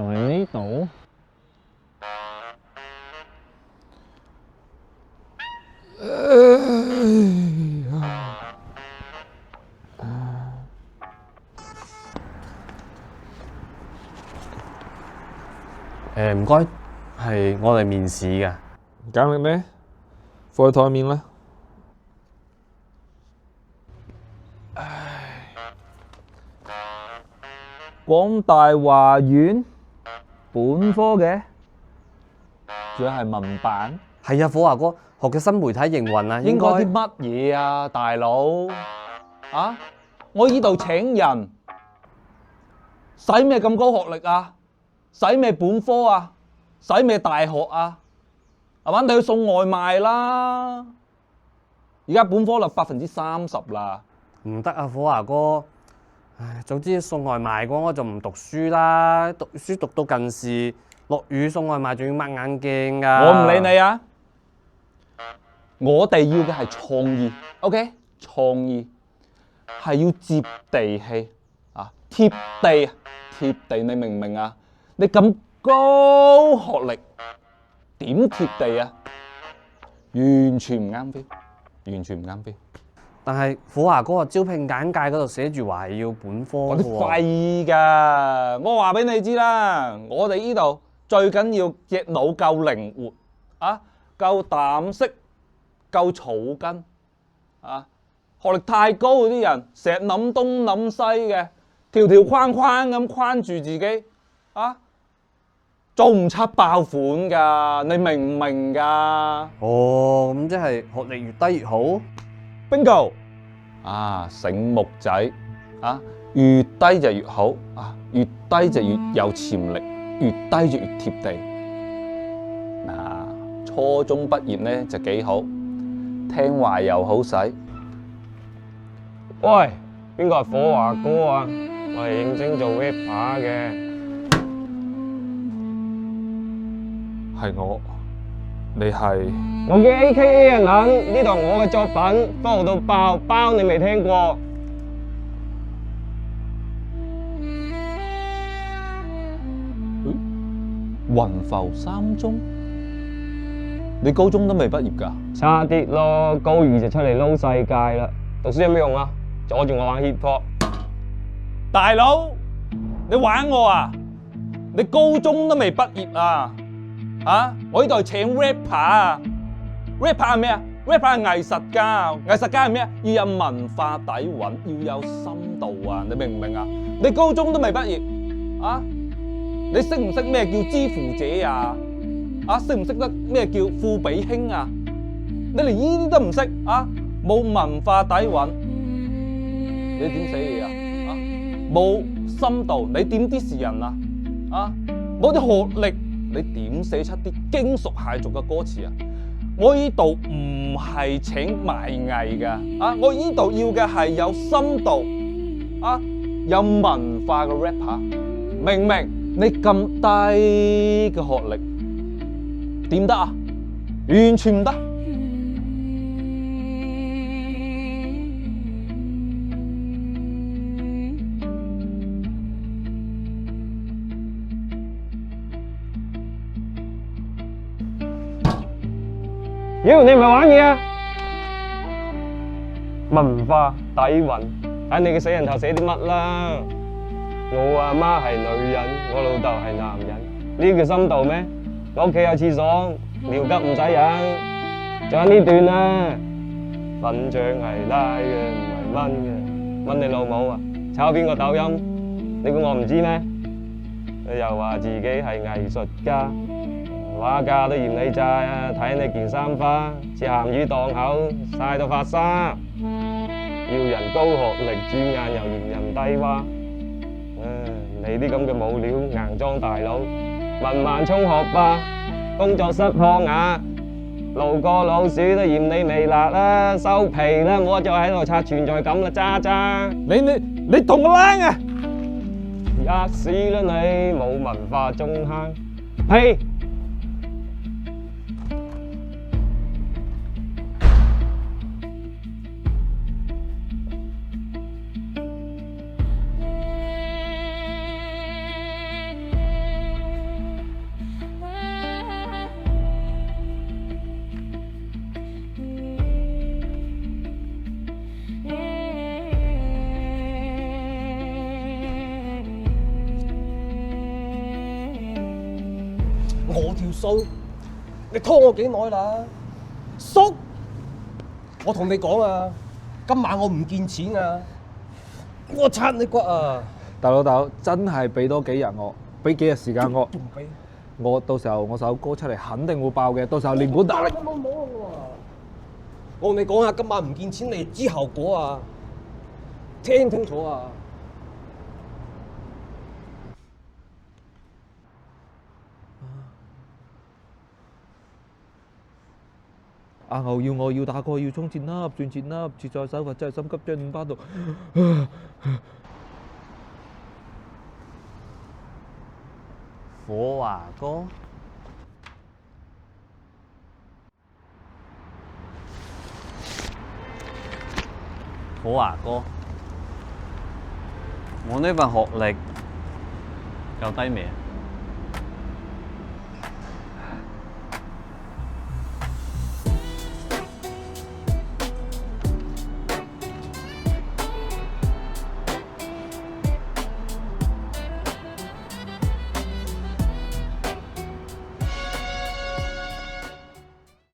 就係呢度。唔該，係我嚟面試嘅。揀你咩？放喺台面啦。廣大華苑本科嘅，仲要係文辦，係啊，火華哥學嘅新媒體營運啊，應該啲乜嘢啊，大佬啊！我依度請人，使咩咁高學歷啊？使咩本科啊？使咩大學啊？係嘛？你去送外賣啦！而家本科率30%啦。唔得啊，火華哥。唉，早知送外賣嘅話，我就唔讀書啦。讀書讀到近視，落雨送外賣仲要抹眼鏡㗎。我唔理你啊！我哋要嘅係創意 ，OK？ 創意係要接地氣啊，貼地，貼地，你明唔明啊？你咁高學歷，點貼地啊？完全唔啱 feel，完全唔啱 feel。但係火華哥招聘簡介嗰度寫住話係要本科我啲嘅喎。廢㗎，我話俾你知啦，我哋呢度最緊要隻腦夠靈活啊，夠膽識，夠草根啊！學歷太高嗰啲人，成日諗東諗西嘅，條條框框咁框住自己啊，做唔出爆款㗎，你明唔明㗎？哦，咁即係學歷越低越好。Bingo！ 啊，醒目仔啊，越低就越好啊，越低就越有潛力，越低就越貼地。嗱，初中畢業咧就幾好，聽話又好使。喂，邊個係火華哥啊？我係應徵做 rapper 嘅。係我，你係我叫 AKA 啊撚，呢度係我嘅作品，flow到爆，包你未聽過？雲浮三中，你高中都未畢業㗎？差啲咯，高二就出嚟撈世界啦。讀書有咩用啊？阻住我玩 hip hop。大佬，你玩我啊？你高中都未畢業啊？啊！我呢度係請 rapper 啊 ！rapper 係咩啊 ？rapper 係藝術家，藝術家係咩啊？要有文化底蘊，要有深度啊！你明唔明啊？你高中都未畢業啊？你識唔識咩叫之乎者啊？啊，識唔識得咩叫富比興啊？你連呢啲都唔識啊？冇文化底蘊，你點寫嘢啊？啊，冇深度，你點diss人啊？啊，冇啲學歷，你點寫出啲驚悚駭俗嘅歌詞啊？我呢度唔係請賣藝㗎，啊，我呢度要嘅係有深度，啊，有文化嘅 rapper，明唔明？你咁低嘅學歷，點得啊？完全唔得。妖，你唔係玩嘢啊？文化底蘊，睇你嘅死人頭寫啲乜啦？我阿媽係女人，我老豆係男人，呢叫深度咩？我屋企有廁所，尿急唔使忍。仲有呢段啊，粉腸係拉嘅，唔係炆嘅，炆你老母啊！抄邊個抖音？你估我唔知咩？你又話自己係藝術家。畫家都嫌你債啊！睇你件衫花，似鹹魚檔口，曬到發沙。要人高學歷，轉眼又嫌人低洼。你啲咁嘅冇料硬裝大佬，文盲充學霸，工作室破瓦，路過老鼠都嫌你微辣啦！收皮啦，唔好再喺度刷存在感啦，渣渣！你同我躝啊！吔屎啦你，冇文化中坑，呸！條數，你拖我幾耐啦？叔，我同你講啊，今晚我唔見錢啊，我拆你骨啊！大佬，真係俾多幾日我，俾幾日時間我，都唔俾。我到時候我首歌出嚟肯定會爆嘅，到時候連本帶利。我同你講啊，今晚唔見錢你知後果啊！聽清楚啊！阿牛要我要打歌，要充錢粒，轉錢粒，志在手，或者係心急將五巴度。火華哥，火華哥，我呢份學歷夠低未啊？